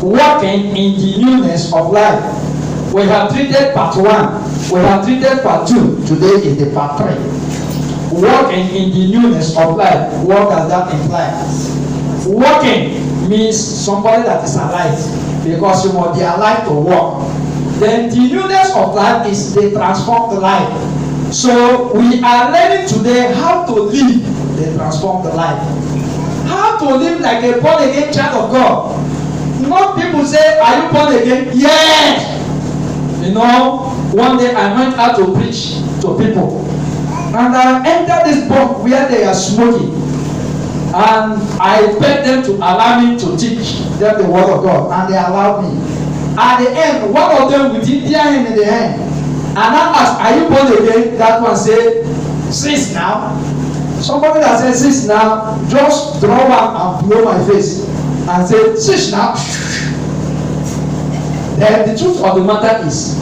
walking in the newness of life. We have treated part 1. We have treated part 2. Today is the part 3. Walking in the newness of life. What does that imply? Walking means somebody that is alive, because you must be alive to walk. Then the newness of life is the transformed life. So we are learning today how to live the transformed life. How to live like a born again child of God. Not people say, are you born again? Yes. You know, one day I went out to preach to people, and I entered this box where they are smoking, and I begged them to allow me to teach them the word of God, and they allowed me. At the end, one of them with their hand in the hand, and I asked, are you born again? That one said, since now. Somebody that said, since now, just draw one and blow my face and say, since now. Then the truth of the matter is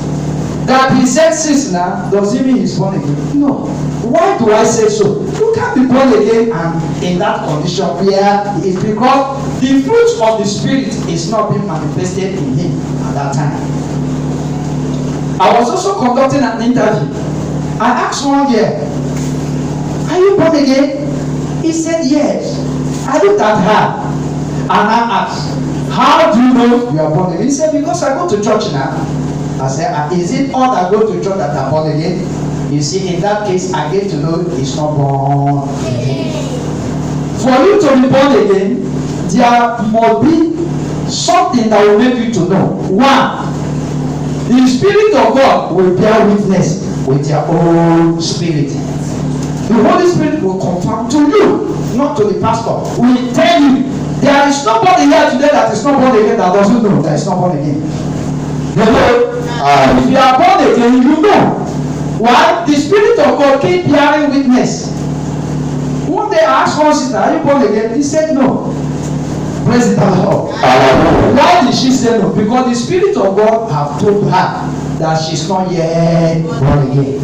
that he said since now, does it mean he's born again? No. Why do I say so? You can't be born again and in that condition where it's because the fruit of the Spirit is not being manifested in him at that time. I was also conducting an interview. I asked one girl, are you born again? He said yes. I looked at her and I asked, how do you know you are born again? He said, because I go to church now. I said, is it all that go to church that are born again? You see, in that case, I get to know he's not born again. For you to be born again, there must be something that will make you to know. One, the Spirit of God will bear witness with your own spirit. The Holy Spirit will confirm to you, not to the pastor. Will tell you, there is nobody here today that is not born again that doesn't know that is not born again. If you are born again, you know. Why? The Spirit of God keep bearing witness. One day I asked one sister, are you born again? He said no. Praise the Lord. Why did she say no? Because the Spirit of God have told her that she's not yet born again.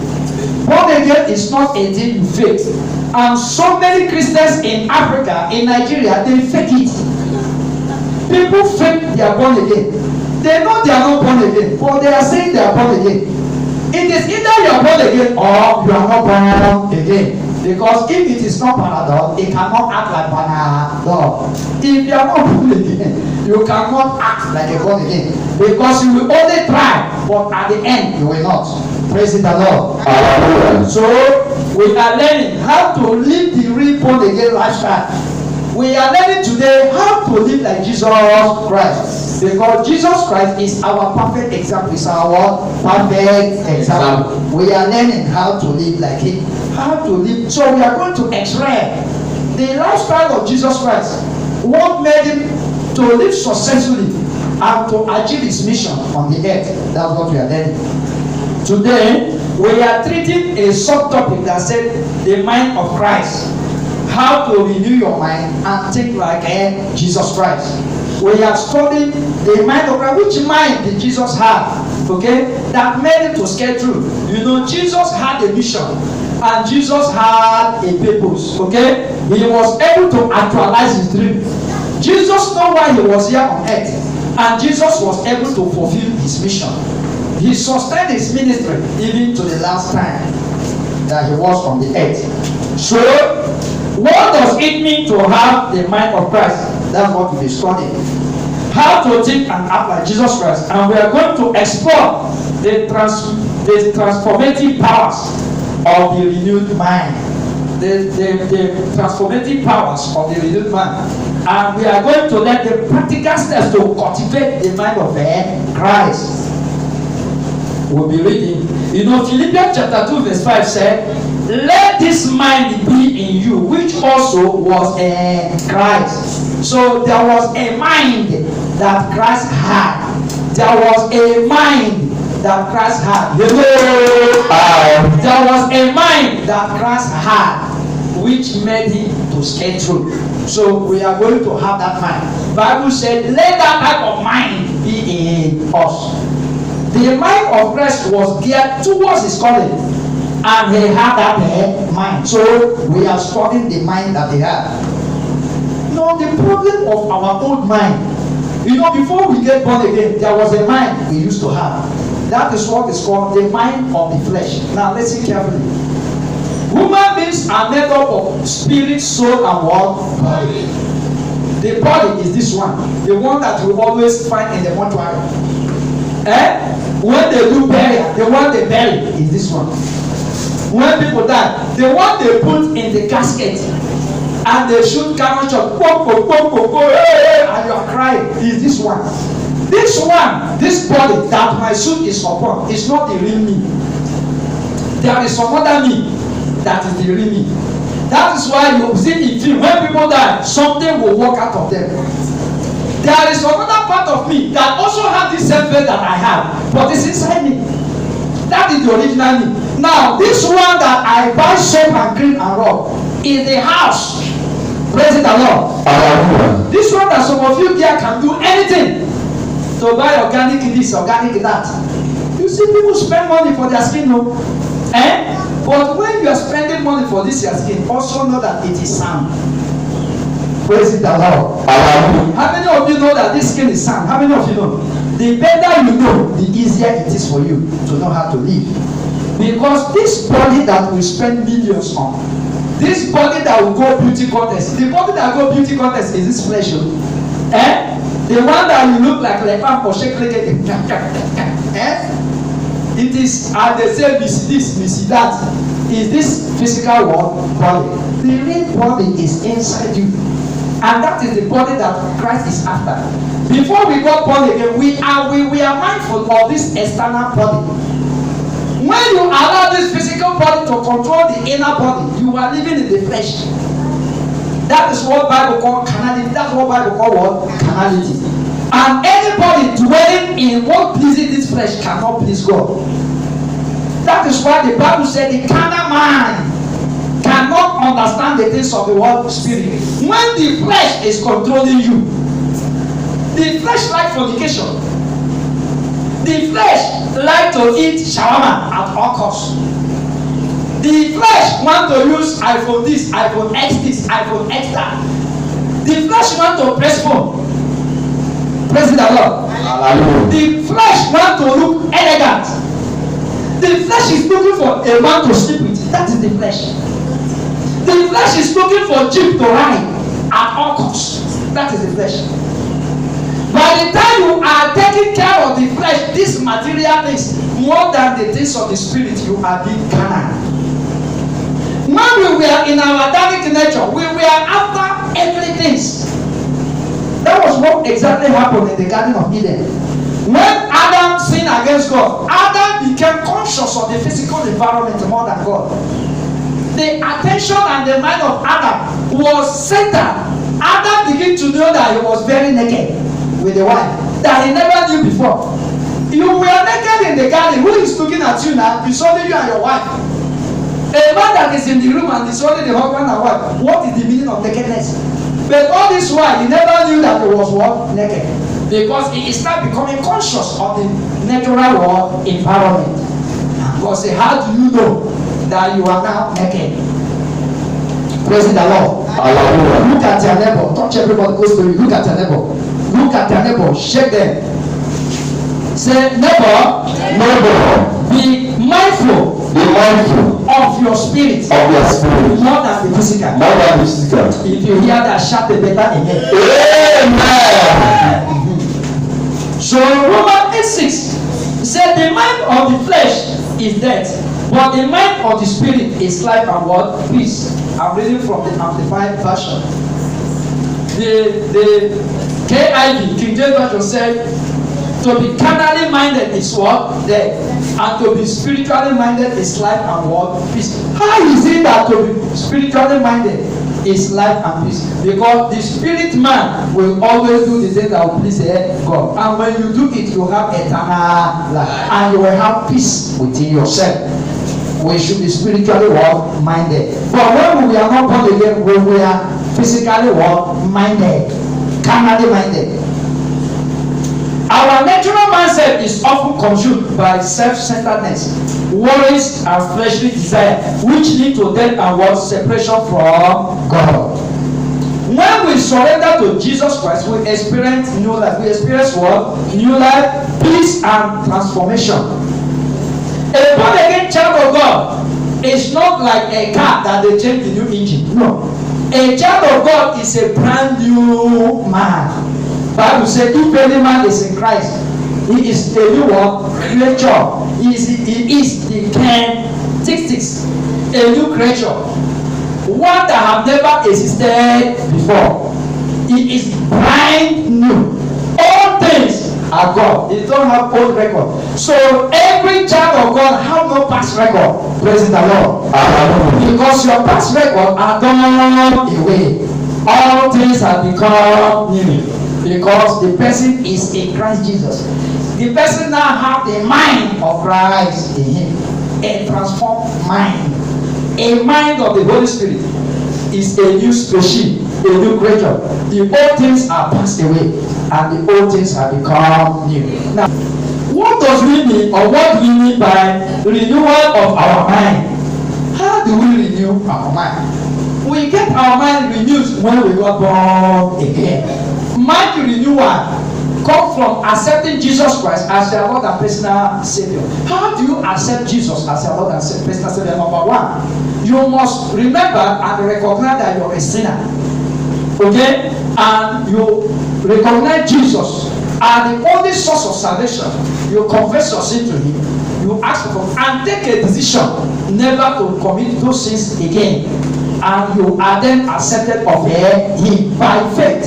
Born again is not a thing you fake. And so many Christians in Africa, in Nigeria, they fake it. People fake they are born again. They know they are not born again, but they are saying they are born again. It is either you are born again or you are not born again. Because if it is not Panadol, it cannot act like Panadol. If you are not born again, you cannot act like a born again. Because you will only try, but at the end, you will not. Praise the Lord. So, we are learning how to live the real born again lifestyle. We are learning today how to live like Jesus Christ. Because Jesus Christ is our perfect example. Is our perfect example. We are learning how to live like him. How to live. So we are going to x-ray the lifestyle of Jesus Christ. What made him to live successfully and to achieve his mission on the earth. That's what we are learning. Today, we are treating a subtopic that said the mind of Christ. How to renew your mind and think like Jesus Christ. We are studying the mind of Christ. Which mind did Jesus have? Okay, that made him to scale through. You know, Jesus had a mission and Jesus had a purpose. Okay, he was able to actualize his dream. Jesus knew why he was here on earth, and Jesus was able to fulfill his mission. He sustained his ministry even to the last time that he was on the earth. So, what does it mean to have the mind of Christ? That's what we studying. How to think and act like Jesus Christ. And we are going to explore the transformative powers of the renewed mind. The transformative powers of the renewed mind. And we are going to learn the practical steps to cultivate the mind of Christ. We'll be reading. You know, Philippians chapter 2 verse 5 said, let this mind be in you, which also was in Christ. So there was a mind that Christ had. There was a mind that Christ had. There was a mind that Christ had, which made him to scale through. So we are going to have that mind. The Bible said, let that type of mind be in us. The mind of Christ was geared towards his calling, and he had that mind. So we are studying the mind that he had. No, the problem of our old mind You know, before we get born again, there was a mind we used to have. That is what is called the mind of the flesh. Now listen carefully. Human beings are made up of spirit, soul, and what? Body. The body is this one, the one that we always find in the mortuary. When they do burial, the one they bury is this one. When people die, the one they put in the casket and they shoot cannon shot, and you are crying, is this one. This one, this body that my suit is upon, is not the real me. There is some other me that is the real me. That is why you see in film, when people die, something will walk out of them. There is another part of me that also has this same faith that I have, but it's inside me. That is the original me. Now, this one that I buy soap and cream and rub is the house. Praise the Lord. This one that some of you here can do anything to buy organic this, organic that. You see people spend money for their skin, no? But when you are spending money for this your skin, also know that it is sound. Praise the Lord. How many of you know that this skin is sound? How many of you know? The better you know, the easier it is for you to know how to live. Because this body that we spend millions on, this body that will go beauty contest, the body that will go beauty contest is this flesh. The one that you look like lamp or shake like it is, as they say, missy this, missy that, is this physical world body. The real body is inside you. And that is the body that Christ is after. Before we got born again, we are mindful of this external body. When you allow this physical body to control the inner body, you are living in the flesh. That is what Bible call carnality. That's what Bible call what? Carnality. And anybody dwelling in what pleases this flesh cannot please God. That is why the Bible said the carnal mind cannot understand the things of the world spirit. When the flesh is controlling you, the flesh like fornication. The flesh like to eat shawarma at all costs. The flesh want to use iPhone this, iPhone X this, iPhone X that. The flesh want to press phone. Praise the Lord. The flesh want to look elegant. The flesh is looking for a man to sleep with. That is the flesh. The flesh is looking for cheap to ride at all costs. That is the flesh. By the time you are taking care of the flesh, these material things, more than the things of the spirit, you are being carnal. When we were in our Adamic nature, we were after earthly things. That was what exactly happened in the Garden of Eden. When Adam sinned against God, Adam became conscious of the physical environment more than God. The attention and the mind of Adam was centered. Adam began to know that he was very naked with the wife that he never knew before. You were naked in the garden. Who is looking at you now? It's only you and your wife. A man that is in the room and it's only the husband and wife. What is the meaning of nakedness? But all this while, he never knew that he was what? Naked. Because he is now becoming conscious of the natural world environment. God say, how do you know that you are now naked? Praise the Lord. Hallelujah. Look at your neighbor. Touch everybody close to you. Look at your neighbor. Look at your neighbor. Shake them. Say, neighbor, be mindful of your spirit. More than the physical. If you hear that, shout the better amen. Amen. So Romans 8:6 said the mind of the flesh is death, but the mind of the spirit is life and what? Peace. I'm reading from the Amplified Version. The KIV, King James Version, said, to be carnally minded is what? Death. And to be spiritually minded is life and what? Peace. How is it that to be spiritually minded is life and peace? Because the spirit man will always do the thing that will please God. And when you do it, you have eternal life. And you will have peace within yourself. We should be spiritually minded. But when we are not born again, when we are physically minded, carnally minded, our natural mindset is often consumed by self-centeredness, worries, and fleshly desire, which lead to death and separation from God. When When we surrender to Jesus Christ, we experience new life. We experience what? New life, peace, and transformation. A born again child of God is not like a car that they change the new engine. No. A child of God is a brand new man. Bible says, if any man is in Christ, he is a new creature. He is the Ken 66, a new creature. One that have never existed before. It is brand new. All things are God. They don't have old record. So every child of God have no past record. Praise the Lord. Because your past record are gone away. All things have become new. Because the person is in Christ Jesus. The person now have the mind of Christ in him. A transformed mind. A mind of the Holy Spirit is a new species, a new creature. The old things are passed away and the old things have become new. Now, what does we mean, or what do we mean by renewal of our mind? How do we renew our mind? We get our mind renewed when we got born again. Mind renewal come from accepting Jesus Christ as your Lord and personal Savior. How do you accept Jesus as your Lord and personal Savior? Number one, you must remember and recognize that you're a sinner. Okay? And you recognize Jesus as the only source of salvation. You confess your sin to Him. You ask for Him and take a decision never to commit those sins again. And you are then accepted of Him by faith.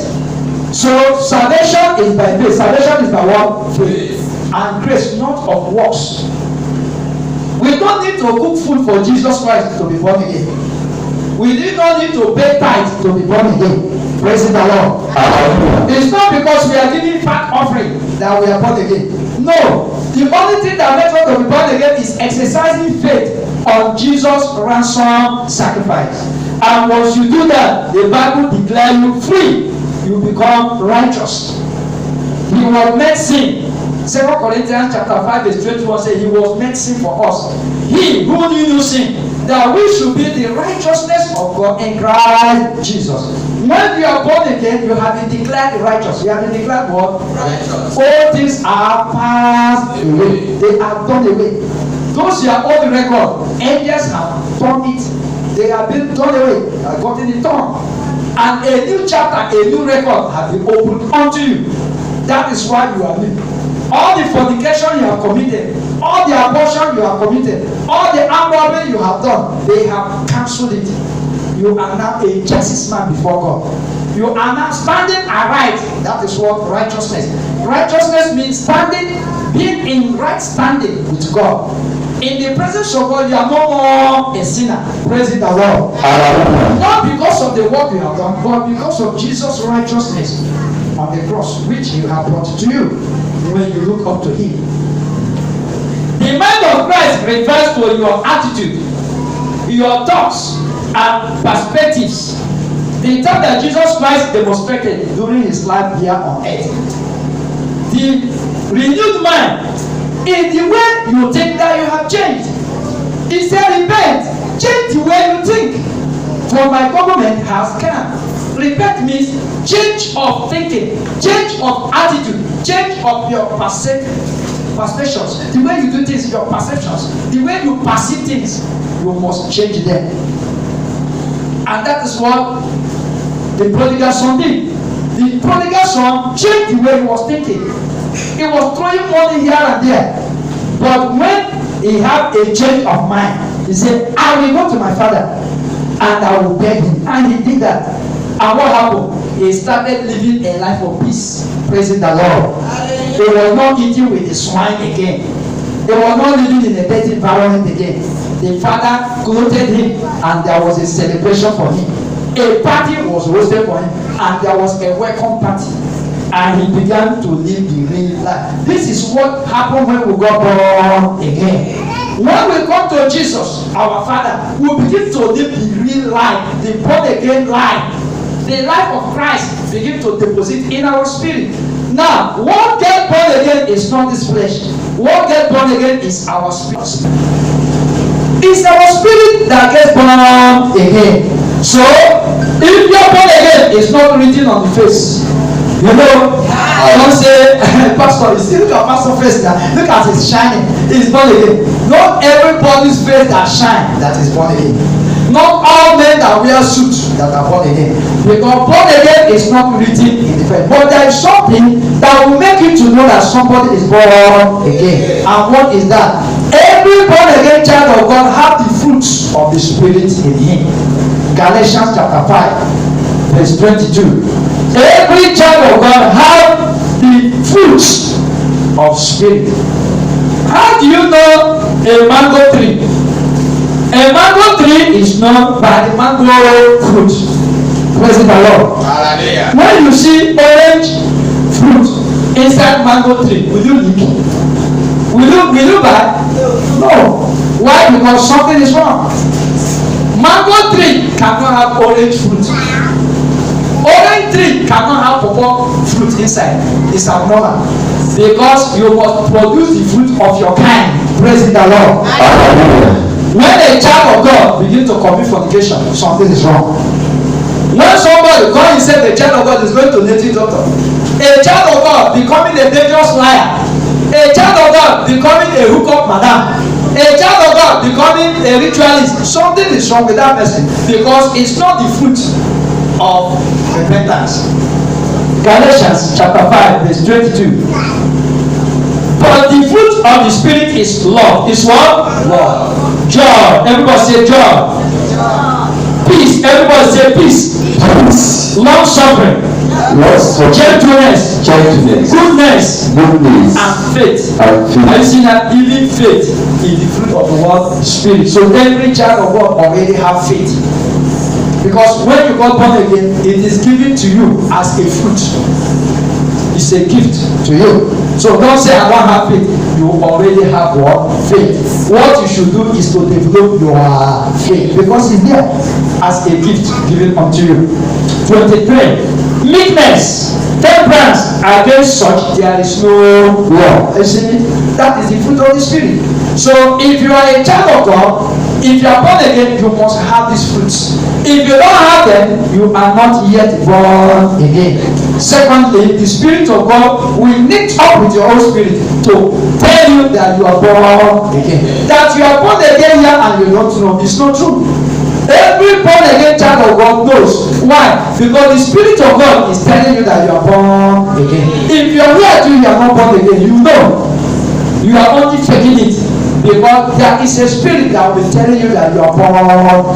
So salvation is by faith. Salvation is by what? Faith. And grace, not of works. We don't need to cook food for Jesus Christ to be born again. We do not need to pay tithe to be born again. Praise the Lord. It's not because we are giving fat offering that we are born again. No. The only thing that makes us to be born again is exercising faith on Jesus' ransom sacrifice. And once you do that, the Bible declares you free. You become righteous. He was made sin. 2 Corinthians chapter 5 verse 21 says He was made sin for us. He who knew no sin, that we should be the righteousness of God in Christ Jesus. When you are born again, you have been declared righteous. You have been declared what? Righteous. All things are passed away. They are done away. Those are old record. Angels have done it. They have been done away. They have gotten it done. And a new chapter, a new record has been opened unto you. That is why you are new. All the fornication you have committed, all the abortion you have committed, all the armed robbery you have done, they have cancelled it. You are now a justice man before God. You are now standing aright. That is what righteousness. Righteousness means standing, being in right standing with God. In the presence of God, you are no more a sinner. Praise the Lord. Not because of the work you have done, but because of Jesus' righteousness on the cross, which He has brought to you when you look up to Him. The mind of Christ refers to your attitude, your thoughts, and perspectives. The type that Jesus Christ demonstrated during His life here on earth. The renewed mind. In the way you think that you have changed. He said, repent. Change the way you think. For my government has come. Repent means change of thinking, change of attitude, change of your perceptions. The way you do things, your perceptions, the way you perceive things, you must change them. And that is what the prodigal son did. The prodigal son changed the way he was thinking. He was throwing money here and there. But when he had a change of mind, he said, I will go to my father and I will beg him. And he did that. And what happened? He started living a life of peace. Praising the Lord. He was not eating with the swine again. He was not living in a dirty environment again. The father clothed him and there was a celebration for him. A party was hosted for him and there was a welcome party. And he began to live the real life. This is what happened when we got born again. When we come to Jesus, our Father, we begin to live the real life, the born again life. The life of Christ begin to deposit in our spirit. Now, what gets born again is not this flesh. What gets born again is our spirit. It's our spirit that gets born again. So, if you're born again, it's not written on the face. You know, I don't say, Pastor, you see, look at Pastor's face now. Look at his shining. He's born again. Not everybody's face that shine that is born again. Not all men that wear suits that are born again. Because born again is not written in the face. But there is something that will make you to know that somebody is born again. And what is that? Every born again child of God have the fruits of the Spirit in him. Galatians chapter 5, verse 22. Every child of God have the fruits of Spirit. How do you know a mango tree? A mango tree is known by the mango fruit. Praise the Lord. Hallelujah. When you see orange fruit inside mango tree, will you lick? Will you buy? No. Why? Because something is wrong. Mango tree cannot have orange fruit. Orange tree cannot have purple fruit inside. It's abnormal. Because you must produce the fruit of your kind. Praise the Lord. Hallelujah. When a child of God begins to commit fornication, something is wrong. When somebody God is saying the child of God is going to native doctor, a child of God becoming a dangerous liar, a child of God becoming a hookup madam, a child of God becoming a ritualist, something is wrong with that person because it's not the fruit of repentance. Galatians chapter 5 verse 22. But the fruit of the Spirit is love. Is what? Love. Joy. Everybody say joy. Peace. Everybody say peace. Peace. Long suffering. Gentleness. Goodness. And faith. Have you seen that? Even faith is the fruit of the word Spirit. So every child of God already have faith. Because when you got born again, it is given to you as a fruit. It's a gift to you. So don't say I don't have faith. You already have what? Faith. What you should do is to develop your faith because it's there as a gift given unto you. 23. Meekness, temperance, against such there is no law. You see, that is the fruit of the Spirit. So if you are a child of God, if you are born again, you must have these fruits. If you don't have them, you are not yet born again. Secondly, the Spirit of God will knit up with your own spirit to tell you that you are born again. That you are born again here and you don't know. It's not true. Every born again child of God knows. Why? Because the Spirit of God is telling you that you are born again. If you are here too, you are not born again, you know. You are only faking it. Because there is a spirit that will be telling you that you are born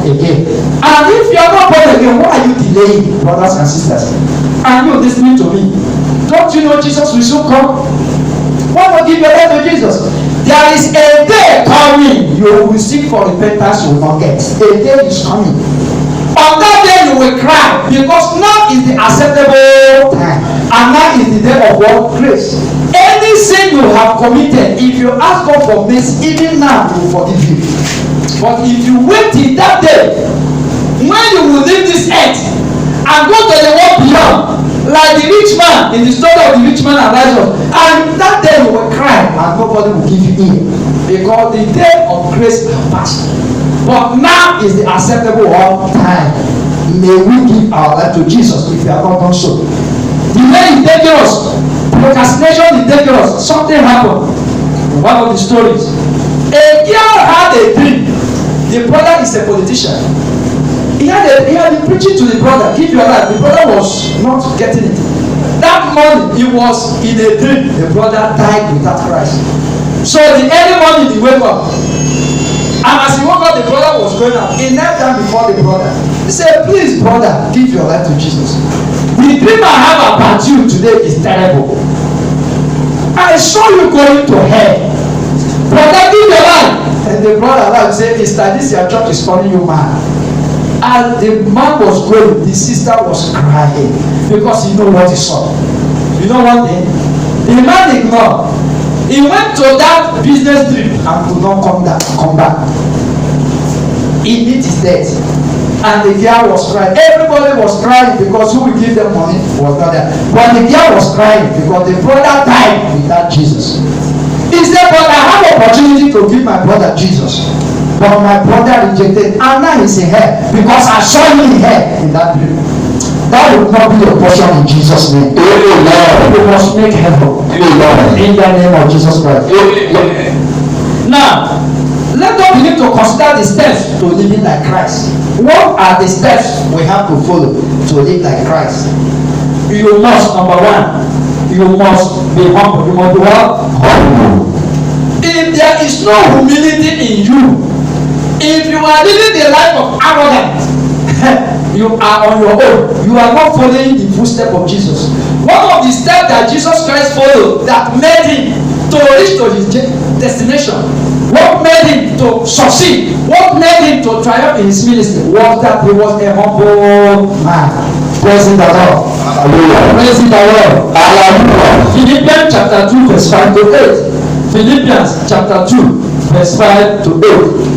again. And if you are not born again, why are you delaying, brothers and sisters? And you listening to me? Don't you know Jesus will soon come? Why not give your life to Jesus? There is a day coming you will seek for repentance, you will not get. A day is coming. On that day you will cry because now is the acceptable time. And now is the day of what? Grace. Any sin you have committed, if you ask God for mercy, even now He will forgive you. But if you wait till that day, when you will leave this earth and go to the world beyond, like the rich man in the story of the rich man and Lazarus, and that day you will cry and nobody will give you ear because the day of grace has passed. But now is the acceptable time. May we give our life to Jesus if we have not done so. Delay is dangerous. Procrastination is dangerous. Something happened. One of the stories. A girl had a dream. The brother is a politician. He had been preaching to the brother, give your life. The brother was not getting it. That morning, he was in a dream. The brother died without Christ. So the early morning, he woke up. And as he woke up, the brother was going out. He knelt down before the brother. He said, please, brother, give your life to Jesus. The dream I have about you today is terrible. I saw you going to hell. Brother, give your life. And the brother laughed and said, Mr. This your church is calling you man. As the man was going, the sister was crying because he know what he saw. You know one thing? The man ignored. He went to that business trip and could not come back. He met his death. And the girl was crying. Everybody was crying because who will give them money was not there. But the girl was crying because the brother died without Jesus. He said, but I have opportunity to give my brother Jesus. but my brother rejected, and now he's in hell because I saw him in hell in that dream. That will not be your portion in Jesus' name. Amen. You must make heaven. Amen. In the name of Jesus Christ. Amen. Now, let us begin to consider the steps to living like Christ. What are the steps we have to follow to live like Christ? You must, number one, you must be humble. You must be what? Humble. If there is no humility in you, if you are living the life of arrogance, you are on your own. You are not following the footsteps of Jesus. One of the steps that Jesus Christ followed that made him to reach to his destination, what made him to succeed, what made him to triumph in his ministry, was that he was a humble man. Praising the Lord. Hallelujah. Praising the Lord. Hallelujah. Philippians chapter 2 verse 5 to 8. Philippians chapter 2 verse 5 to 8.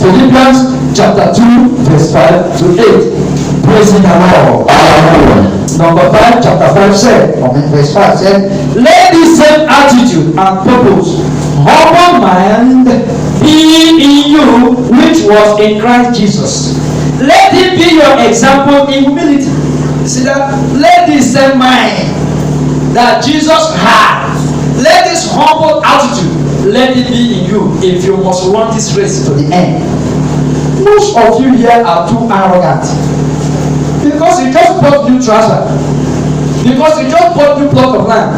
Philippians chapter 2 verse 5 to 8. Praising the Lord. Hallelujah. Number 5, chapter 5 said, verse 5 said, let this same attitude and purpose, humble mind, be in you, which was in Christ Jesus. Let it be your example in humility. You see that? Let this same mind that Jesus had, let this humble attitude, let it be in you if you must run this race to the end. Most of you here are too arrogant. Because you just bought new trouser. Because you just bought new plot of land.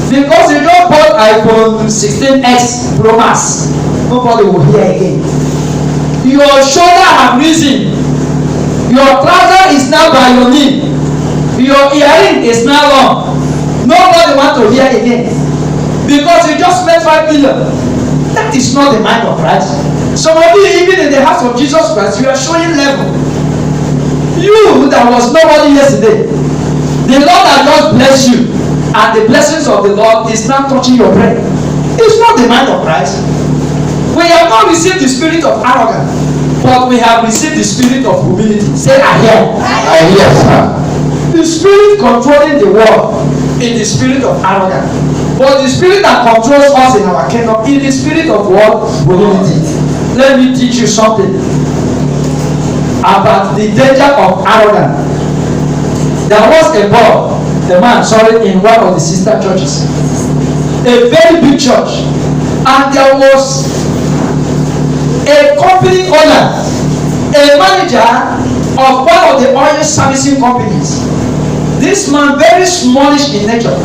Because you just bought iPhone 16X Pro Max. Nobody will hear again. Your shoulder have risen. Your trouser is now by your knee. Your earring is now long. Nobody want to hear again. Because you just spent 5 million. That is not the mind of Christ. Some of you, even in the house of Jesus Christ, you are showing level. You that was nobody yesterday, the Lord has just blessed you, and the blessings of the Lord is now touching your brain. It's not the mind of Christ. We have not received the spirit of arrogance, but we have received the spirit of humility. Say, I hear. I hear, sir. The spirit controlling the world is the spirit of arrogance, but the spirit that controls us in our kingdom is the spirit of what? Humility. Let me teach you something about the danger of arrogance. There was a man, in one of the sister churches, a very big church, and there was a company owner, a manager of one of the oil servicing companies. This man, very smallish in nature,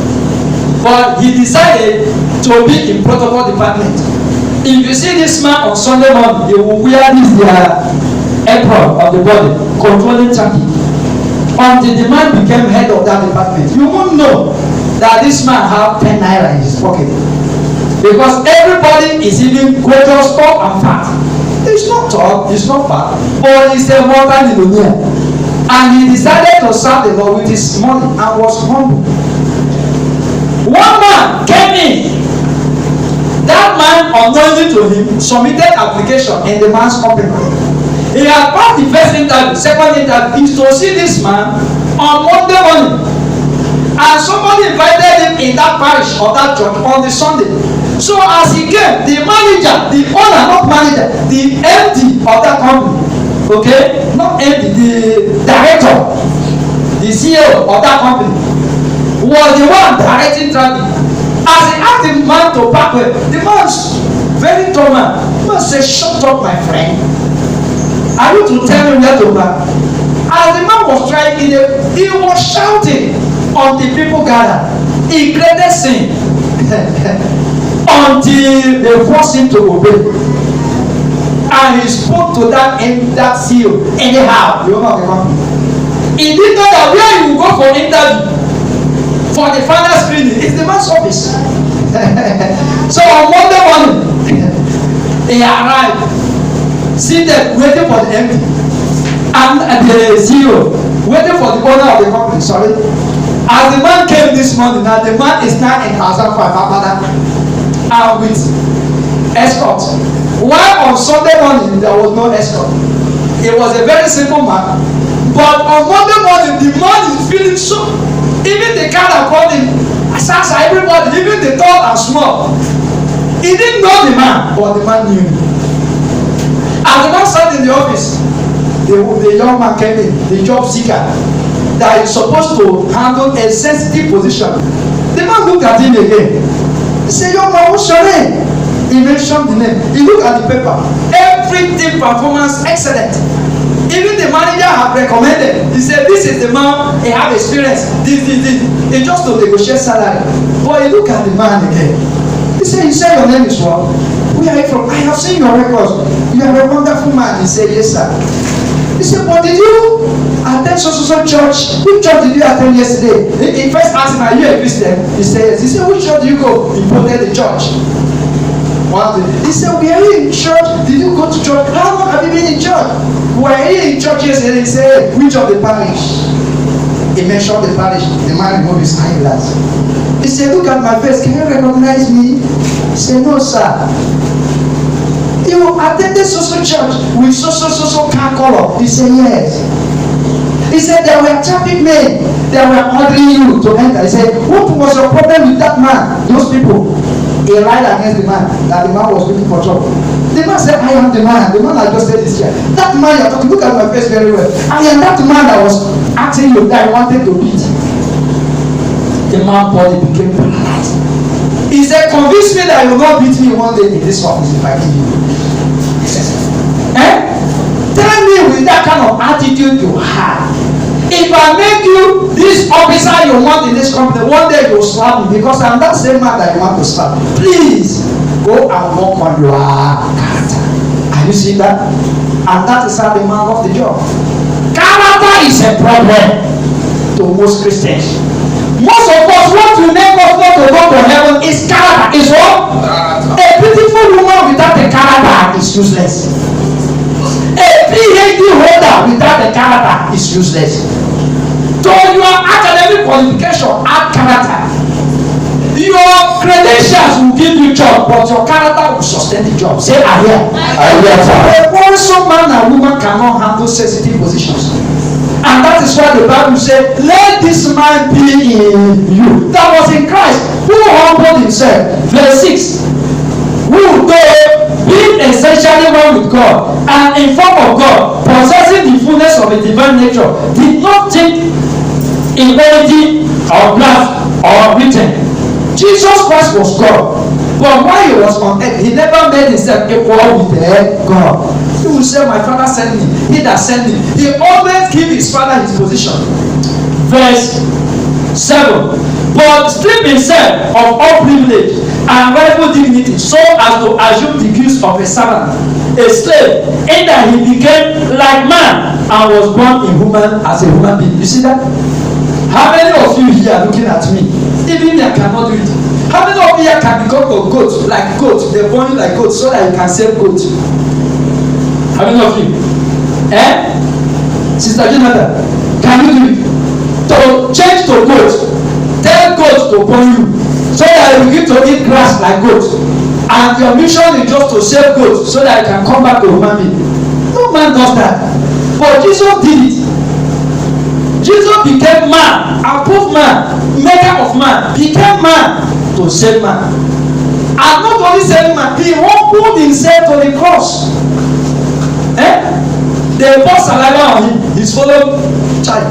but he decided to be in protocol department. If you see this man on Sunday morning, he will wear this apron of the body, controlling turkey. Until the man became head of that department, you won't know that this man have 10 naira in his pocket. Because everybody is eating greater stock and fat. It's not tall, it's not fat, but he's a multi-millionaire. And he decided to serve the Lord with his money and was humble. One man came in. That man, unknowingly to him, submitted application in the man's company. He had passed the first interview, second interview, is to see this man on Monday morning. And somebody invited him in that parish or that church on the Sunday. So as he came, the manager, the owner, not manager, the MD of that company, okay, not MD, the director, the CEO of that company, was the one directing traffic. As he asked the man to park well, the man's very tall man. The man said, shut up, my friend. Are you to tell me where to park? As the man was trying, he was shouting on the people gathered. He created sin until they forced him to obey. And he spoke to that CEO anyhow. You know the company. He didn't know that where you go for interview for the final screening is the man's office. So on Monday morning, he arrived, seated, waiting for the MD and the CEO, waiting for the owner of the company. Sorry. As the man came this morning, now the man is now in Hazard for Babada and with escort. While on Sunday morning there was no escort. He was a very simple man. But on Monday morning, the man is feeling so. Even the car that called him, Asasa, everybody, even the tall and small. He didn't know the man, but the man knew him. As the man sat in the office, the young man came in, the job seeker, that is supposed to handle a sensitive position. The man looked at him again. He said, young man, what's your name? He mentioned the name. He looked at the paper. Everything performance excellent. Even the manager had recommended. He said, this is the man, he have experience. This. He just to negotiate salary. But he looked at the man again. He said, you say your name is what? Where are you from? I have seen your records. You are a wonderful man. He said, yes, sir. He said, but did you attend so church? Which church did you attend yesterday? He first asked him, are you a Christian? He said, yes. He said, which church do you go? He quoted the church. One day. He said, were you in church? Did you go to church? How long have you been in church? Were you in church yesterday? He said, which of the parish? He mentioned the parish. The man removed his eyeglass. He said, look at my face. Can you recognize me? He said, no, sir. You attended so church with so car color. He said, yes. He said, there were traffic men. They were ordering you to enter. He said, what was your problem with that man? Those people. He lied against the man, that the man was looking for trouble. The man said, I am the man. The man I just said this here. That man you are talking, look at my face very well. I am that man that was asking you that I wanted to beat. The man's body became paralyzed. He said, convince me that you will not beat me one day in this office if I give you. He says, tell me with that kind of attitude you have. If I make you this officer you want in this company, one day you will slap me because I'm that same man that you want to slap. Please go and work on your character. Are you seeing that? And that is how the man of the job. Character is a problem to most Christians. Most of us, what will make us not to go to heaven is character. Is what? A beautiful woman without a character is useless. A PhD holder without a character is useless. So your academic qualification add character. Your credentials will give you job, but your character will sustain the job. Say I hear. A wholesome man and woman cannot handle sensitive positions. And that is why the Bible said, let this man be in you. That was in Christ, who humbled himself. Verse 6. Who though being essentially one with God and in form of God, possessing the fullness of a divine nature, did not think equality or blood or written. Jesus Christ was God, but while he was on earth, he never made himself equal with God. He will say, my Father sent me, he that sent me. He always give his Father his position. Verse 7. But stripped himself of all privilege and rightful dignity, so as to assume the gifts of a servant, a slave, in that he became like man and was born in human as a human being. You see that? How many of you here are looking at me? Even me, I cannot do it. How many of you here can become a goat, like goat? They born you like goat so that you can save goat. How many of you? Sister Jonathan, can you do it? To change to goat, tell goat to born you so that you begin to eat grass like goat. And your mission is just to save goat so that you can come back to human being. No man does that. But Jesus did it. Jesus became man, approved man, maker of man, became man to save man. And not only saving man, he humbled himself to the cross. They pour saliva on him, his fellow child.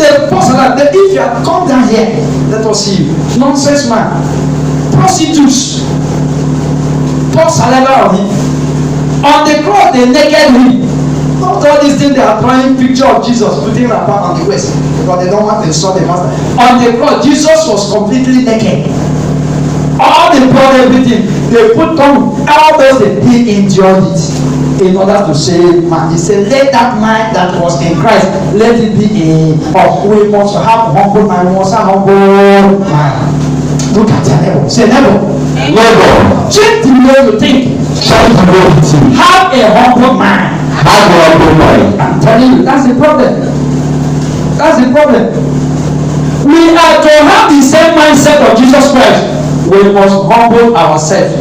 They pour saliva. If you have come down here, let us see you. Nonsense man. Prostitutes. Pour saliva on him. On the cross, they naked him. Not all these things they are drawing picture of Jesus putting wrapper on the waist because they don't want to insult the master. On the cross, Jesus was completely naked. All the blood, everything they put on, all those things, he endured it in order to save man. He said, let that mind that was in Christ, let it be in us. We must have humble mind. We must have humble mind. Look at your neighbor. Say neighbor. Neighbor. Change the way you think. Change the way you think. Have a humble mind. Have a humble mind. I'm telling you, that's the problem. That's the problem. We are to have the same mindset of Jesus Christ. We must humble ourselves.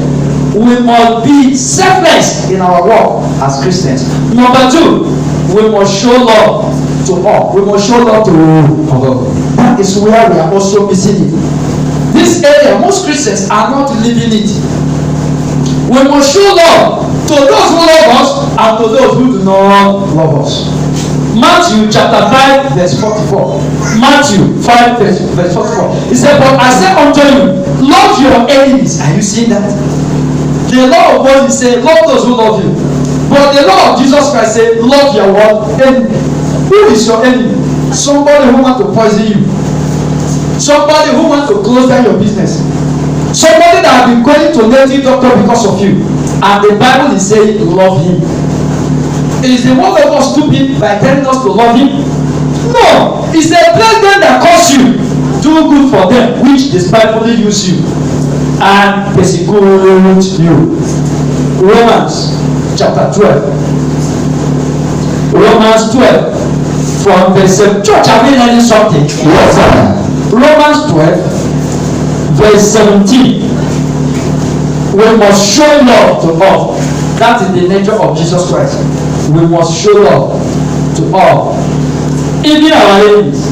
We must be selfless in our work as Christians. Number 2, we must show love to all. We must show love to all. That is where we are also missing it. This area, most Christians are not living it. We must show love to to those who love us and to those who do not love us. Matthew chapter 5 verse 44. Matthew 5 verse 44. He said, but I say unto you, love your enemies. Are you seeing that? The law of Moses say, love those who love you. But the law of Jesus Christ say, love your what? Enemy. Who is your enemy? Somebody who wants to poison you. Somebody who wants to close down your business. Somebody that have been going to native doctor because of you. And the Bible is saying, love him. Is the one of us stupid by telling us to love him? No. It's a bless them that curse you. Do good for them which despitefully use you and persecute you. Romans chapter 12. Romans 12 from verse 7. Church, are we learning something? Yes, sir. Romans 12 verse 17. We must show love to all. That is the nature of Jesus Christ. We must show love to all, even our enemies.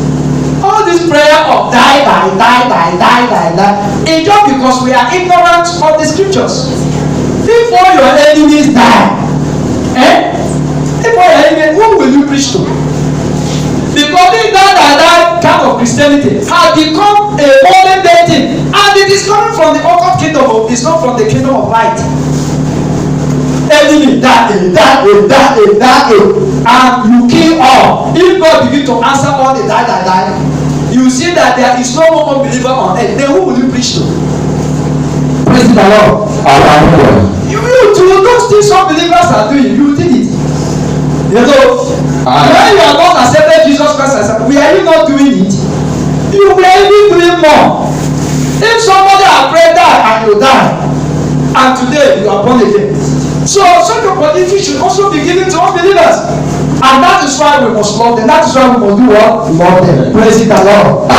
All this prayer of die, it's just because we are ignorant of the scriptures. If all your enemies die, if all your enemies, who will you preach to? Because this that kind of Christianity has become a modern day thing, and it is coming from the occult kingdom. It's not from the kingdom of light. Enemy that, and you kill all. If God begin to answer all the die, you see that there is no more unbeliever on earth. Then who will you preach to? Praise the Lord. You do those things unbelievers are doing. You did it. You know, when you are not accepted Jesus Christ as we are you not doing it? You will even doing more. If somebody has prayed that and you die, and today you are born again. So such opportunity should also be given to unbelievers. And that is why we must love them. That is why we must do what? Love them. Praise the Lord.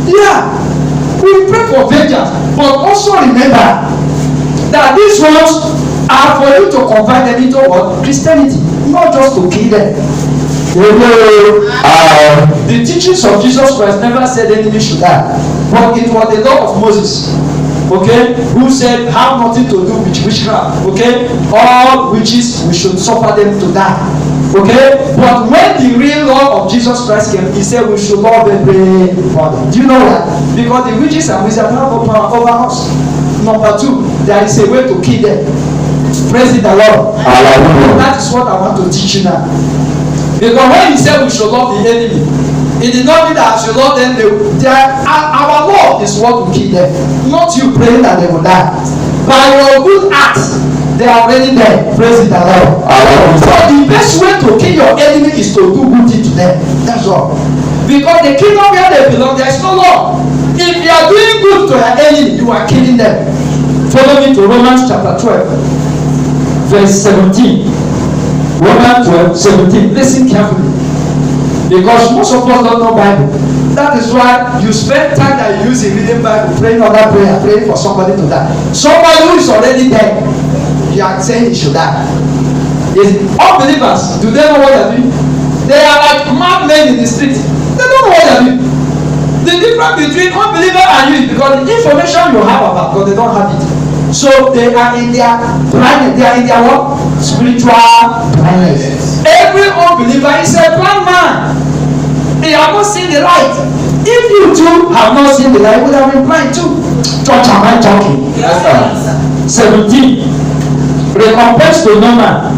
Yeah. We pray for vengeance. But also remember that these ones are for you to convert them into what? Christianity. Not just to kill them. The teachings of Jesus Christ never said enemy should die. But it was the law of Moses. Okay, who said have nothing to do with witchcraft. Okay, all witches we should suffer them to die. Okay, but when the real law of Jesus Christ came, he said we should love everybody. Do you know that? Because the witches and wizards have no power over us. Number two, there is a way to kill them. Praise the Lord. That is what I want to teach you now. Because when he said we should love the enemy, it did not mean that as you love them, our love is what will kill them. Not you praying that they will die. By your good acts, they are already dead. Praise the Lord. So the best way to kill your enemy is to do good thing to them. That's all. Because the kingdom where they belong, there is no law. If you are doing good to your enemy, you are killing them. Follow me to Romans chapter 12, verse 17. Romans 12, 17. Listen carefully. Because most of us don't know Bible. That is why you spend time that you use in reading Bible, praying on that prayer, praying for somebody to die. Somebody who is already dead, you are saying he should die. Is unbelievers, do they know what they are doing? They are like madmen in the street. They don't know what they are doing. The difference between unbeliever and you is because the information you have about God, they don't have it. So they are in their blindness. They are in their what? Spiritual blindness. Every unbeliever is a blind man. They have not seen the light. If you too have not seen the light, you would have been blind too. Church, am I talking? Yes, sir. 17. Recompense to no man,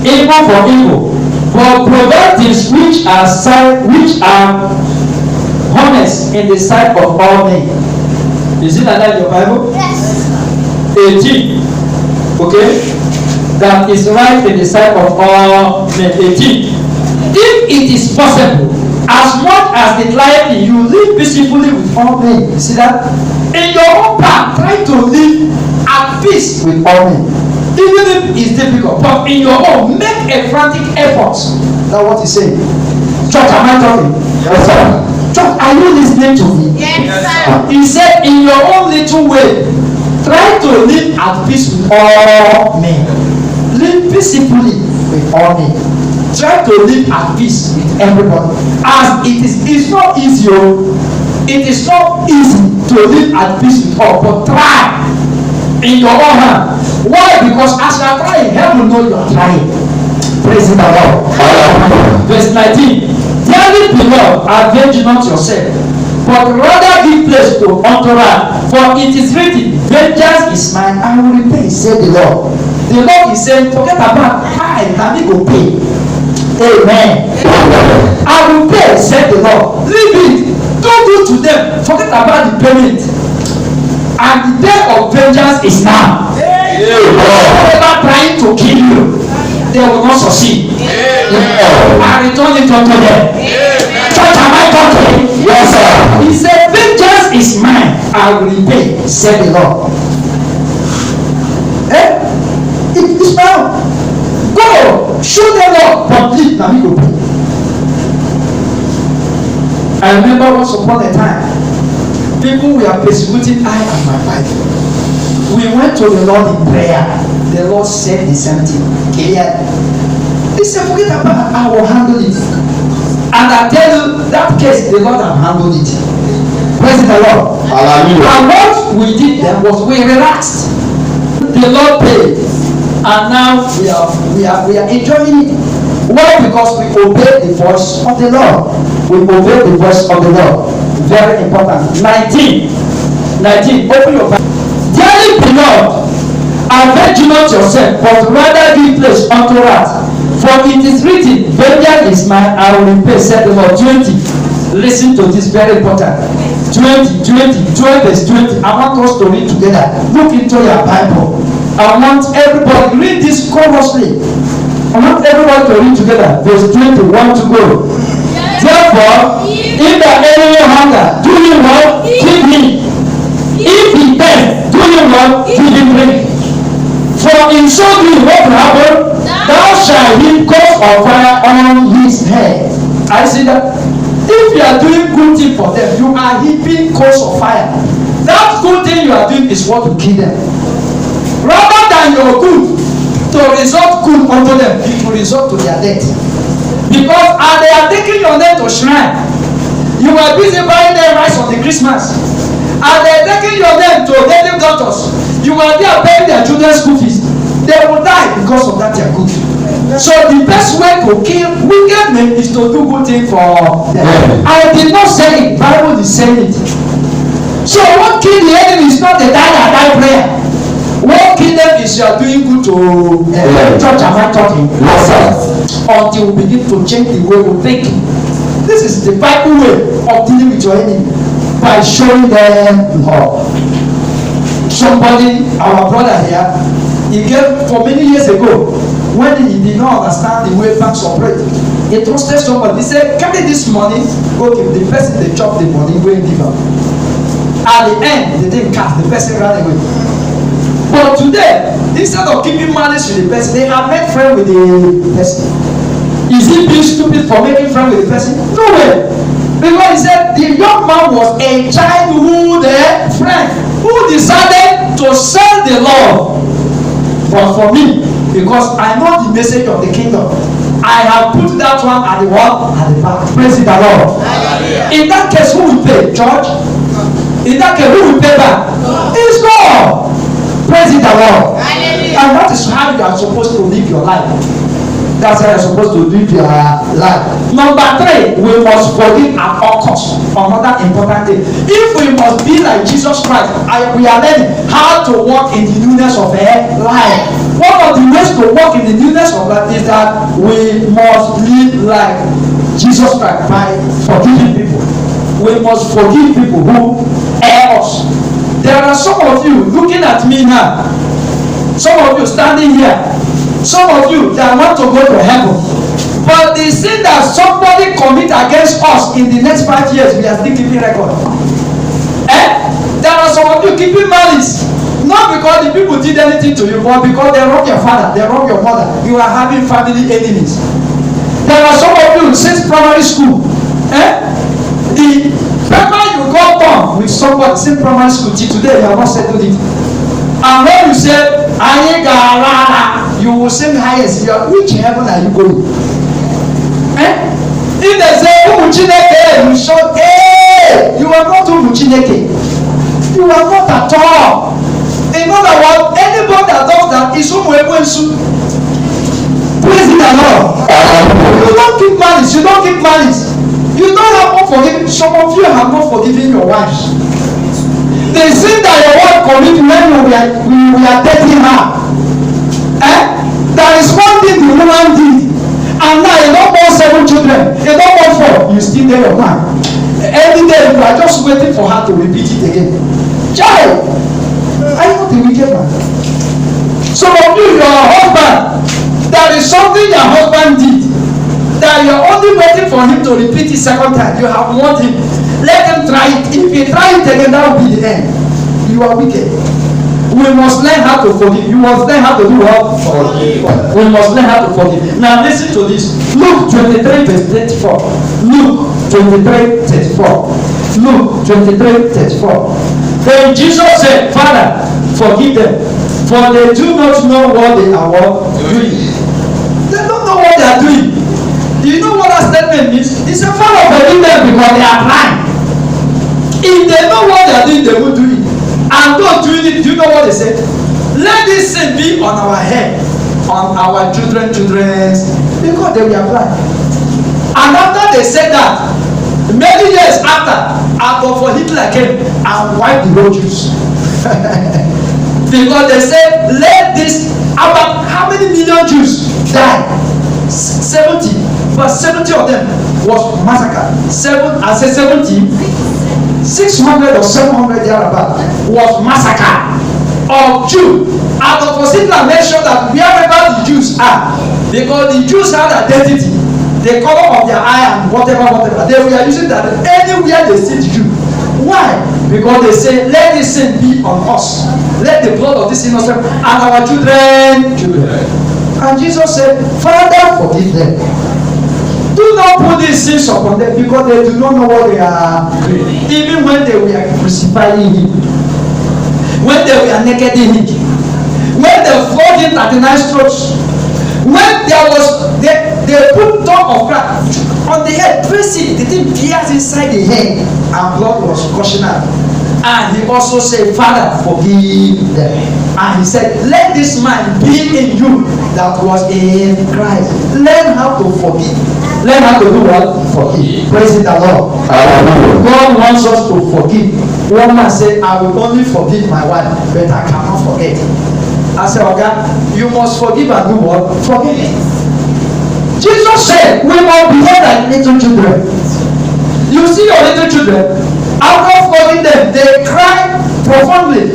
evil for evil, but provide things which are honest in the sight of all men. Is it like that in your Bible? Yes. 18. Okay? That is right in the sight of all men. 18. If it is possible, as much as it lieth in you, live peacefully with all men. You see that? In your own path, try to live at peace with all men. Even if it's difficult, but in your own, make a frantic effort. That's what he's saying. Church, am I talking? Yes, sir. Church, are you listening to me? Yes, sir. He said, in your own little way, try to live at peace with all men. Live peacefully with all men. Try to live at peace with everybody. As it's not easy. It is not easy to live at peace with all, but try. in your own hand. Why? Because as you are trying, heaven will know you are trying. Praise the Lord. Verse 19. Dearly beloved, avenge not yourself, but rather give place to unto wrath. For it is written, vengeance is mine, I will repay, said the Lord. The Lord is saying, forget about I go pay. Amen. I will pay, said the Lord. Leave it. Don't do to them. Forget about the payment. And the day of vengeance is now. Whoever trying to kill you, they will not succeed. I return it unto them. Church, am I talking? Yes, sir. He said, vengeance is mine, I will repay, said the Lord. It is now. Go, show them up, but leave, now me go pay. I remember once upon a time, people were persecuting I and my wife. We went to the Lord in prayer. The Lord said the same thing. He said, forget about it, I will handle it. And I tell you, that case, the Lord have handled it. Praise the Lord. Hallelujah. And what we did then was we relaxed. The Lord paid. And now we are enjoying it. Why? Because we obey the voice of the Lord. We obey the voice of the Lord. Very important. 19. Open your Bible. Dearly beloved, avenge not yourself, but rather give place unto wrath. For it is written, vengeance is mine, I will repay, said the Lord. 20. Listen to this, very important. 12 verse 20. I want us to read together. Look into your Bible. I want everybody, read this chorously. I want everybody to read together. Verse 21 to go. Therefore, if the enemy hunger, do you what? Feed him. If he thirst, do you what? Feed him drink. For in so doing, what will happen? Thou shalt heap coals of fire on his head. I see that. If you are doing good thing for them, you are heaping coals of fire. That good thing you are doing is what will kill them. Rather than your good to result good unto them, it will result to their death. Because as they are taking your name to shrine, you are busy buying them rice on the Christmas. As they are taking your name to native doctors, you are there paying their children's school fees. They will die because of that they are good. So the best way to kill wicked men is to do good thing for them. I did not say it, Bible is saying it. So what kill the enemy is not the die prayer. What kill them is you are doing good to church. Am I talking? Yes, until we begin to change the way we think. This is the Bible way of dealing with your enemy, by showing them love. Somebody, our brother here, he gave for many years ago, when he did not understand the way banks operate, he trusted somebody. He said, carry this money, go give the person they chop the money, go and give up. At the end, they didn't catch, the person ran away. But today, instead of keeping malice with the person, they have made friends with the person. Is he being stupid for making friends with the person? No way. Because he said the young man was a childhood friend who decided to sell the Lord. But for me, because I know the message of the kingdom, I have put that one at the wall, at the back. Praise the Lord. In that case, who will pay? Church? In that case, who will pay back? It's God. Praise the Lord. And that is how you are supposed to live your life. That's how you're supposed to live your life. Number 3, we must forgive at all costs. Another important thing. If we must be like Jesus Christ, we are learning how to walk in the newness of life. One of the ways to walk in the newness of life is that we must live like Jesus Christ by forgiving people. We must forgive people who err us. There are some of you looking at me now. Some of you standing here. Some of you that want to go to heaven. But the sin that somebody commit against us in the next 5 years, we are still keeping record. There are some of you keeping malice. Not because the people did anything to you, but because they wrong your father, they wrong your mother. You are having family enemies. There are some of you since primary school. The paper you got done with somebody since primary school till today, you have not settled it. And when you say, you will sing highest. Which heaven are you going? If they say, you shout, hey, you are not Umuchineke. You are not at all. In other words, Praise the Lord. You don't keep malice. You don't keep malice. You don't have unforgiving. Some of you have not forgiven your wives. They sin that your wife commit when we are dating her. There is one thing the woman did, and now you don't want 7 children, you don't want 4. You still there your man. Every day you are just waiting for her to repeat it again. Child, are you not a wicked man? Some of you, your husband, there is something your husband did that you are only waiting for him to repeat it 2nd time. You have warned him. Let him try it. If he try it again, that will be the end. You are wicked. We must learn how to forgive. You must learn how to do what? Forgive. We must learn how to forgive. Now listen to this. Luke 23 verse 34. Luke 23 34. Luke 23 34. Then Jesus said, Father, forgive them, for they do not know what they are doing. They don't know what they are doing. Do you know what that statement means? It's a Father, forgive them because they are blind. If they know what they are doing, they will do it. And not doing it, do you know what they say? Let this sin be on our head, on our children's, because they were blind. And after they said that, many years after, Adolf Hitler came and wiped the whole Jews. Because they said, let this, about how many million Jews died? 70. But 70 of them was massacred. 70. 600 or 700 thereabout was massacre of Jews. Adolf Hitler made sure that wherever the Jews are, because the Jews had identity, the color of their eye and whatever, they were using that anywhere they see the Jew. Why? Because they say, let this sin be on us. Let the blood of this innocent and our children. And Jesus said, Father, forgive them. Do not put these sins upon them because they do not know what they are doing. Even when they were crucifying him, when they were naked in him, when they flogged him 39 strokes, when there was they put top of Christ on the head, pressing the thing pierced inside the head, and blood was gushing out. And he also said, Father, forgive them. And he said, let this mind be in you that was in Christ. Learn how to forgive. Learn how to do what? Forgive. Praise the Lord. God wants us to forgive. One man said, I will only forgive my wife, but I cannot forget. I said, okay, you must forgive and do what? Forgive. Jesus said, we must behave like little children. You see your little children, after forgiving them, they cry profoundly.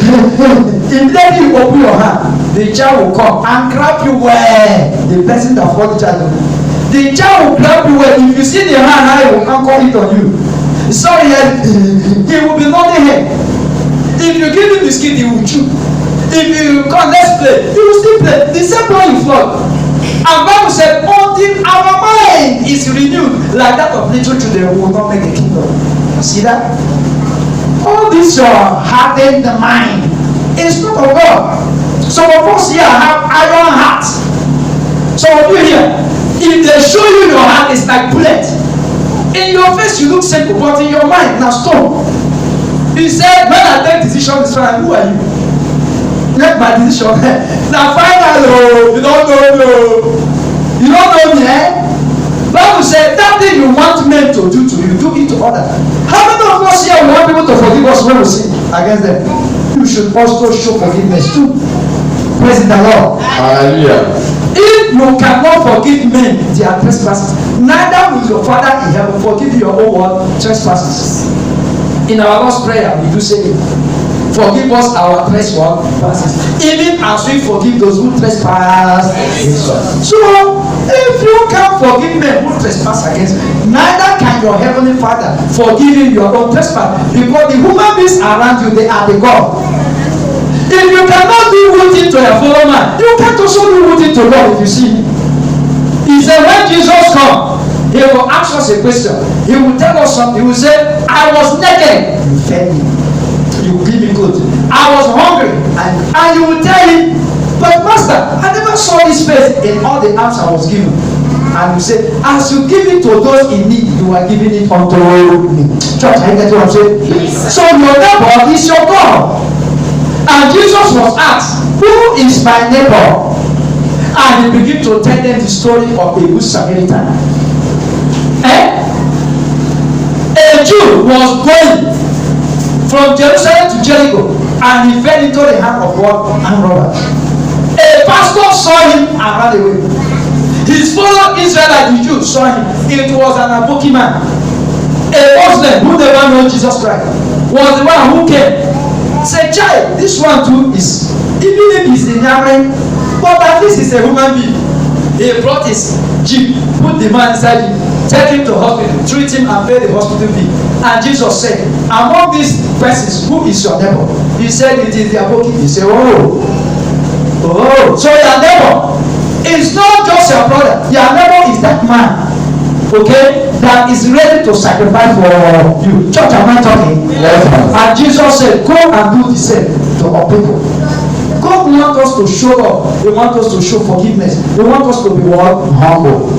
Immediately you open your hand, the child will come and grab you well. The person that forged the child. The child will grab you well. If you see the hand, I will anchor it on you. Sorry, he will be nothing here. If you give him biscuit, he will chew. If you come, let's play, he will still play. The same way you flog. And Bible said, until our mind is renewed like that of little children, we will not make a kingdom. See that? All this harden the mind. It's not of God. Some of us here have iron hearts. Some of you here, if they show you your heart, it's like bullet. In your face you look simple, but in your mind, now stone. He said, when I take decision this time, who are you? Make my decision. Now final, you don't know me. You don't know me, eh? Bible said that thing you want men to do to you, do it to others. How many of us here want people to forgive us when we sin against them? You should also show forgiveness too. Praise the Lord. Hallelujah. If you cannot forgive men their trespasses, neither will your Father in heaven forgive your own trespasses. In our Lord's prayer, we do say it. Forgive us our trespasses, even as we forgive those who trespass against us. So, if you can't forgive men who trespass against you, neither can your heavenly Father forgive you your own trespass, because the human beings around you, they are the God. If you cannot do good thing to your fellow man, you can't also do good thing to God if you see him. He said, when Jesus comes, he will ask us a question. He will tell us something. He will say, I was naked, you fed me. You give me good. I was hungry, and you will tell him, but master, I never saw this face in all the alms I was given. And you say, as you give it to those in need, you are giving it unto me. Church, I get what I'm saying? Yes. So your neighbor is your God. And Jesus was asked, who is my neighbor? And he began to tell them the story of a good Samaritan. A Jew was going from Jerusalem to Jericho, and he fell into the hand of God and robbers. A pastor saw him and ran away. His fellow Israelite, the Jews, saw him. It was an Aboki man. A Muslim who never knew Jesus Christ was the one who came. Said, child, this one too is, even if he's in Yamre, but at least he's a human being. He brought his jeep, put the man inside him, take him to hospital, treat him and pay the hospital fee. And Jesus said, among these persons, who is your neighbor? He said, it is the Aboki. He said, oh, so your neighbor is not just your brother. Your neighbor is that man, okay, that is ready to sacrifice for you. Church, am I talking? Yes. And Jesus said, go and do the same to our people. God wants us to show up. He wants us to show forgiveness. He wants us to be what? Humble.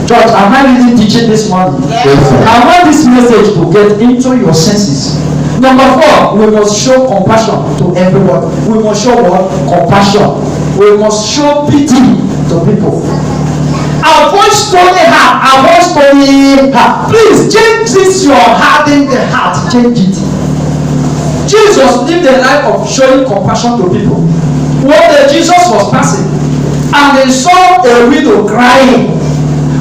Church, am I really teaching this morning? Yes. I want this message to get into your senses. Number 4, we must show compassion to everyone. We must show what? Compassion. We must show pity to people. Avoid stony heart. Avoid stony heart. Please change this your hardened heart. Change it. Jesus lived a life of showing compassion to people. One day Jesus was passing and they saw a widow crying.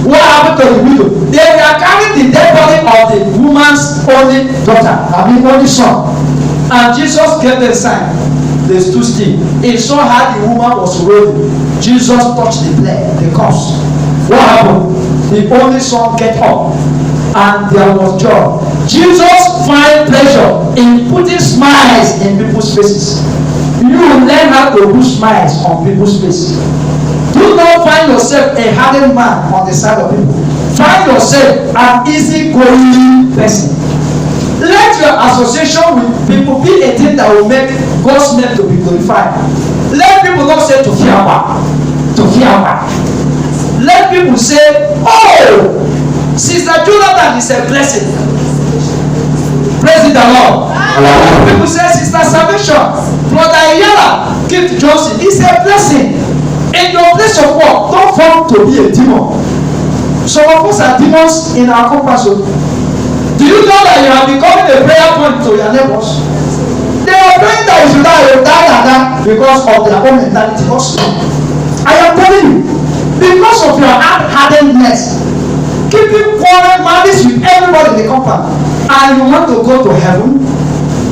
What happened to the widow? They were carrying the dead body of the woman's only daughter, only son. And Jesus gave them a sign. They stood still. He saw how the woman was rolling. Jesus touched the blood, the corpse. What happened? The only son get up, and there was joy. Jesus find pleasure in putting smiles in people's faces. You learn how to put smiles on people's faces. Do not find yourself a hardened man on the side of people. Find yourself an easy-going person. Let your association with people be a thing that will make God's name to be glorified. Let people not say to Fiawa. Let people say, oh, Sister Jonathan is a blessing. Praise the Lord. People say, Sister Salvation, Brother Iyala, Gift Johnson is a blessing. In your place of work, don't form to be a demon. Some of us are demons in our compassion. Do you know that you are becoming a prayer point to your neighbors? They are praying that you should die because of their own mentality also. I am telling you, because of your hard-heartedness, keeping quarrel malice with everybody in the compound, and you want to go to heaven,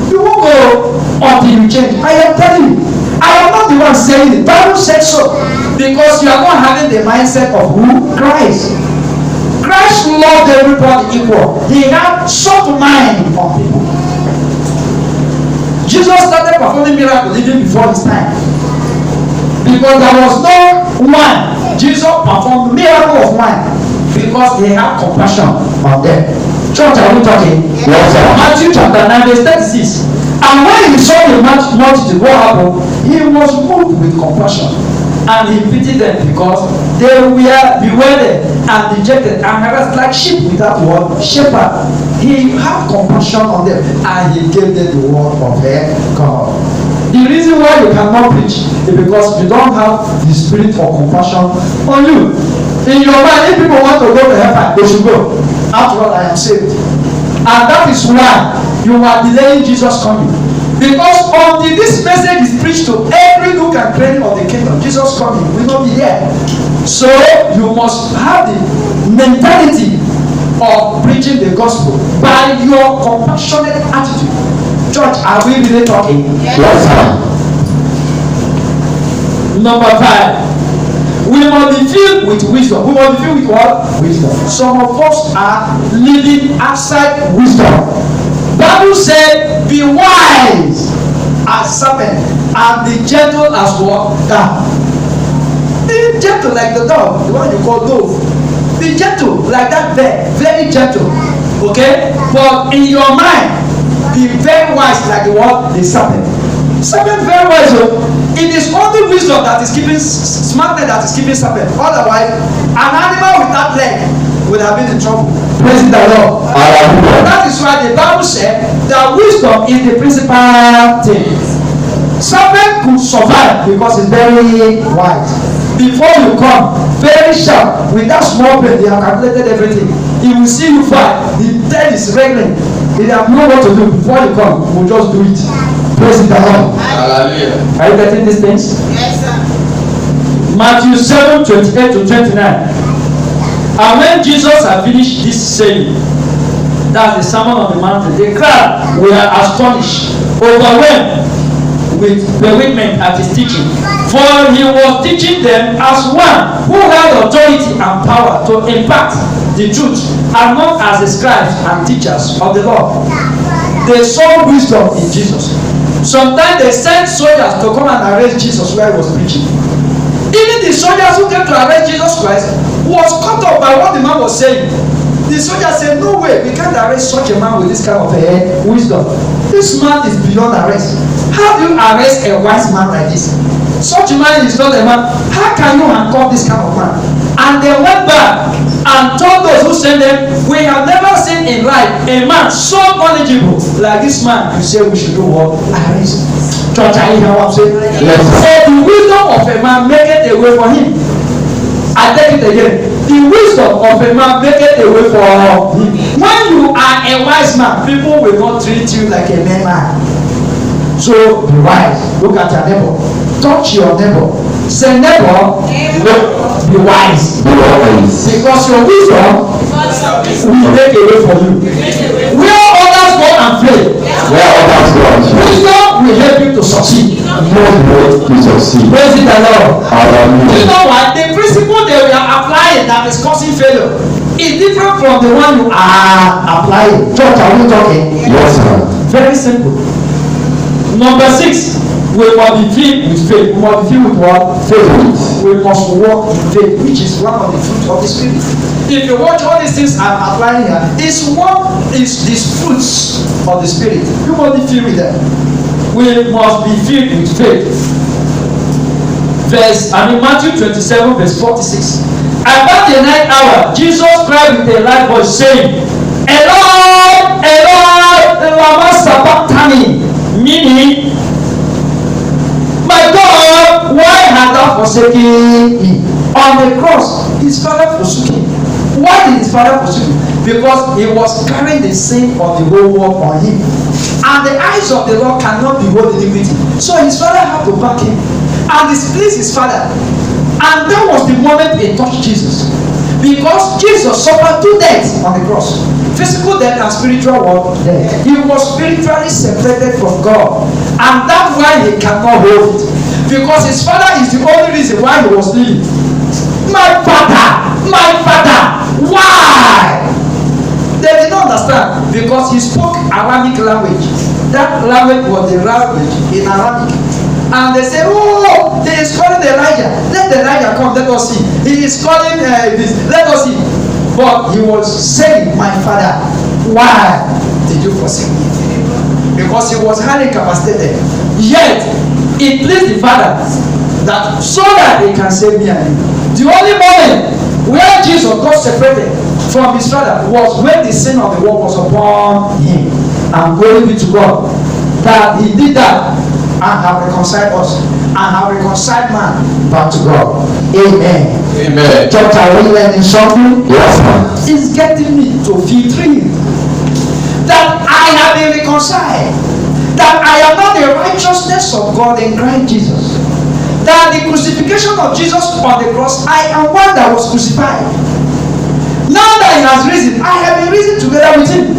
you won't go until you change. I am telling you, I am not the one saying it. The Bible said so. Because you are not having the mindset of who? Christ. Christ loved everybody equal. He had soft mind on people. Jesus started performing miracles even before his time. Because there was no wine. Jesus performed miracle of wine because he had compassion on them. Church, are we talking? Yes, sir. Matthew chapter 9 verse 36. And when he saw the multitude, what happened? He was moved with compassion. And he pitied them because they were bewildered and dejected and harassed like sheep without what? Shepherd. He had compassion on them and he gave them the word of God. The reason why you cannot preach is because you don't have the spirit of compassion on you. In your mind, if people want to go to heaven, they should go. After all, I am saved. And that is why you are delaying Jesus coming. Because until this message is preached to every nook and cranny of the kingdom, Jesus coming will not be there. So you must have the mentality of preaching the gospel by your compassionate attitude. Church, are we really talking? Yes, sir. Number 5. We must be filled with wisdom. We must be filled with what? Wisdom. Some of us are living outside wisdom. Bible said, be wise as serpent and be gentle as what? Dove. Be gentle like the dove, the one you call dove. Be gentle like that bird, very gentle. Okay? But in your mind, be very wise like the what? The serpent. Serpent very wise. It is only wisdom that is keeping smartness that is keeping serpent. Otherwise, an animal without leg would have been in trouble. Praise the Lord. That is why the Bible said that wisdom is the principal thing. Serpent man could survive because he's very wise. Before you come, very sharp, with that small brain, they have calculated everything. He will see you fight. The dead is regnant. They have know what to do. Before you come, he will just do it. Praise the Lord. Hallelujah. Are you getting these things? Yes, sir. Matthew 7:28-29. And when Jesus had finished this saying, that's the Sermon on the Mountain, the crowd were astonished, overwhelmed with bewilderment at his teaching. For he was teaching them as one who had authority and power to impart the truth, and not as the scribes and teachers of the law. They saw wisdom in Jesus. Sometimes they sent soldiers to come and arrest Jesus where he was preaching. Even the soldiers who came to arrest Jesus Christ was caught up by what the man was saying. The soldier said, no way, we can't arrest such a man with this kind of wisdom. This man is beyond arrest. How do you arrest a wise man like this? Such a man is not a man. How can you handcuff this kind of man? And they went back and told those who sent them, we have never seen in life a man so knowledgeable like this man. You say we should do what? Arrest. Church, are you hear what I'm saying? Yes. So the wisdom of a man make it a way for him. I take it again. The wisdom of a man make it a way for him. When you are a wise man, people will not treat you like a man. So be wise. Look at your neighbor. Touch your neighbor. Say neighbor, be wise. Be wise. Because your wisdom will make a way for you. Where others go and fail, Where others go and fail, wisdom will help you to succeed. God will to succeed. Praise the Lord. You Hallelujah. know what? The principle they were applying that is causing failure is different from the one you are applying. Church, are we talking? Yes, sir. Very simple. Number 6, we must be filled with faith. We must be filled with what? Faith. We must walk in faith, which is one of the fruits of the Spirit. If you watch all these things I'm applying here, it's one is these fruits of the Spirit. You must be filled with them. We must be filled with faith. Matthew 27, verse 46. About the 9th hour, Jesus cried with a loud voice, saying, Eloi, Eloi, lama sabachthani, meaning, my God, why hast thou forsaken me? On the cross, his father forsook him. Why did his father forsook him? Because he was carrying the sin of the whole world on him. And the eyes of the Lord cannot behold iniquity. So his father had to back him. And displeased his father. And that was the moment he touched Jesus. Because Jesus suffered 2 deaths on the cross. Physical death and spiritual death. He was spiritually separated from God. And that's why he cannot hold it. Because his father is the only reason why he was living. My father, why? They did not understand because he spoke Aramaic language. That language was the language in Aramaic. And they say, oh, he is calling Elijah. Let Elijah come, let us see. He is calling this, let us see. But he was saying, my father, why did you forsake me? Because he was highly capacitated. Yet, it pleased the father that so that he can save me and you. The only moment where Jesus got separated from his father was when the sin of the world was upon him. And glory be to God that he did that and have reconciled us and have reconciled man back to God. Amen. Amen. Church, are we learning something? Yes, sir. It's getting me to feel thrilled that I have been reconciled, that I am not the righteousness of God in Christ Jesus, that the crucifixion of Jesus on the cross, I am one that was crucified. Now that he has risen, I have been risen together with him.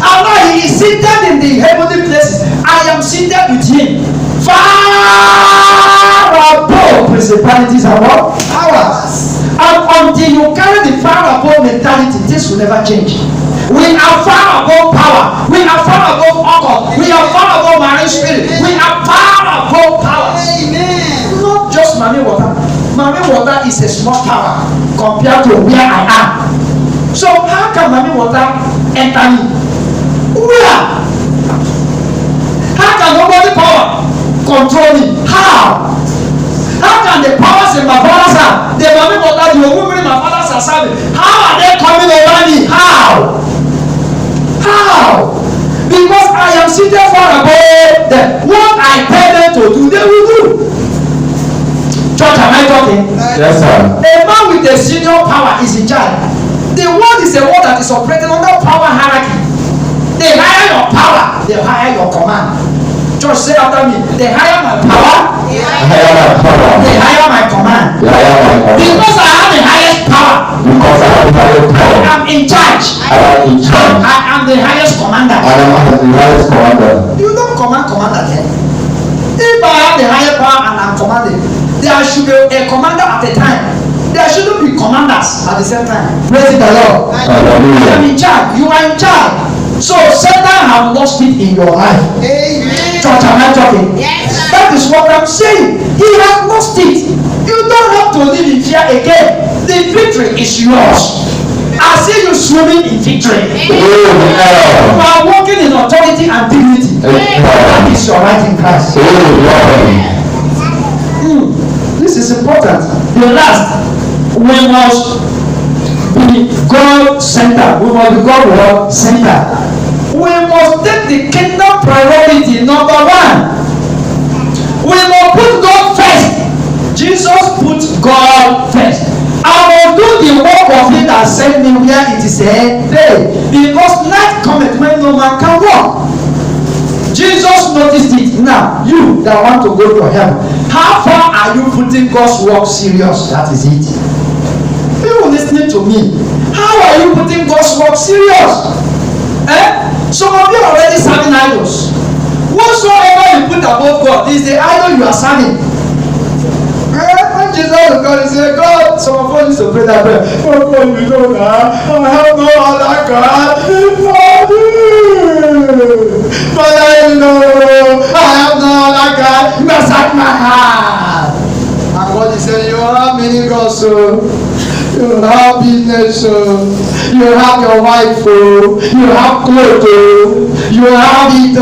And now he is seated in the heavenly places. I am seated with him. Far above principalities and what? Powers. And until you carry the far above mentality, this will never change. We are far above power. We are far above occult. We are far above marine spirit. We are far above powers. Amen. Not just marine water. Marine water is a small power compared to where I am. So how can marine water enter me? Where? How can nobody power control me? How? How can the powers in my father's house, the marine water, the woman in my father's house, how are they coming over me? How? How? Because I am seated far above them. What I tell them to do, they will do. Yes, sir. A man with a senior power is in charge. The world is a world that is operating under power hierarchy. They hire your power, they hire your command. Church, say after me. They hire my power, I have my power. they hire my command. I have my power. Because I have the highest power, Because I have the highest power. I'm in charge. I am in charge. I am the highest commander. I am the highest commander. You don't command commander then. If I have the higher power and I'm commanding, there should be a commander at a time. There shouldn't be commanders at the same time. Praise the Lord. I Hallelujah. am in charge. You are in charge. So Satan have lost it in your life. Amen. Church, am I talking? Yes, sir. That is what I'm saying. He has lost it. You don't have to live in fear again. The victory is yours. I see you swimming in victory. You Amen. are walking in authority and dignity. That is your right in Christ. This is important. The last, we must be God-centered. We must be God-centered. We must take the kingdom priority number one. We must put God first. Jesus put God first. I will do the work of him that sent me where it is a day. Because night cometh when no man can walk. Jesus noticed it. Now, you that want to go to heaven, how far are you putting God's work serious? That is it. You listening to me? How are you putting God's work serious? Some of you are already serving idols. Whatsoever you put above God is the idol you are serving. When Jesus was God, he said, God, some of us used to pray that prayer. Oh God, you know now, I have no other God. Father, you know, I have no other God. You must at my heart. And God is saying, you have many gods, so you have business, so you have your wife, you have clothes, you have it,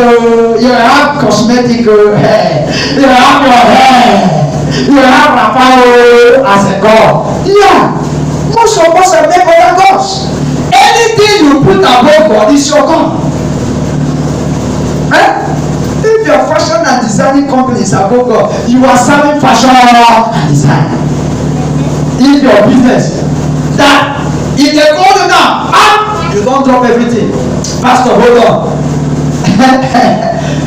you have cosmetic hair, you have your hair. You have Raphael as a god. Yeah. Most of us are made other gods. Anything you put above God is your god. If your fashion and designing company is above God, you are serving fashion and design. If your business, that if they call you now, you don't drop everything. Pastor, hold on.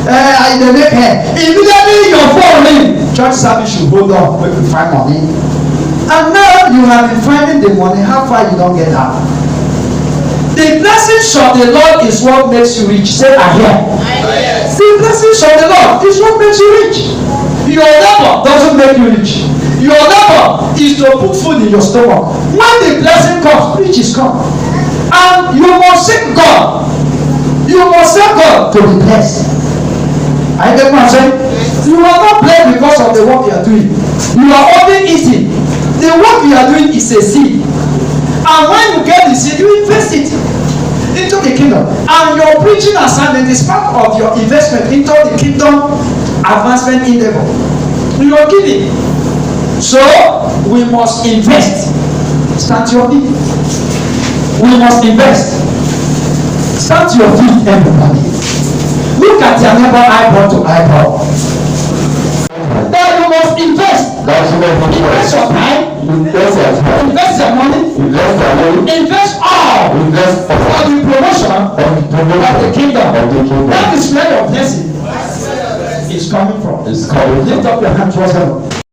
In the neck hair. Immediately your phone ring. Church service should hold on when you find money. And now you have been finding the money. How far you don't get out? The blessings of the Lord is what makes you rich. Say I hear. The blessings of the Lord is what makes you rich. Your labor doesn't make you rich. Your labor is to put food in your stomach. When the blessing comes, riches come. And you must seek God. You must seek God to be blessed. I get what I'm saying? You are not blessed because of the work you are doing. You are only eating. The work you are doing is a seed. And when you get the seed, you invest it into the kingdom. And your preaching assignment is part of your investment into the kingdom advancement endeavor. You are giving. So, we must invest. Stand to your feet. We must invest. Stand to your feet, everybody. Look at your neighbor eyeball to eyeball. Then you must invest. Invest your time. Invest your money. Invest all. For the promotion of the kingdom. That is where your blessing is coming from. Lift up your hand towards heaven.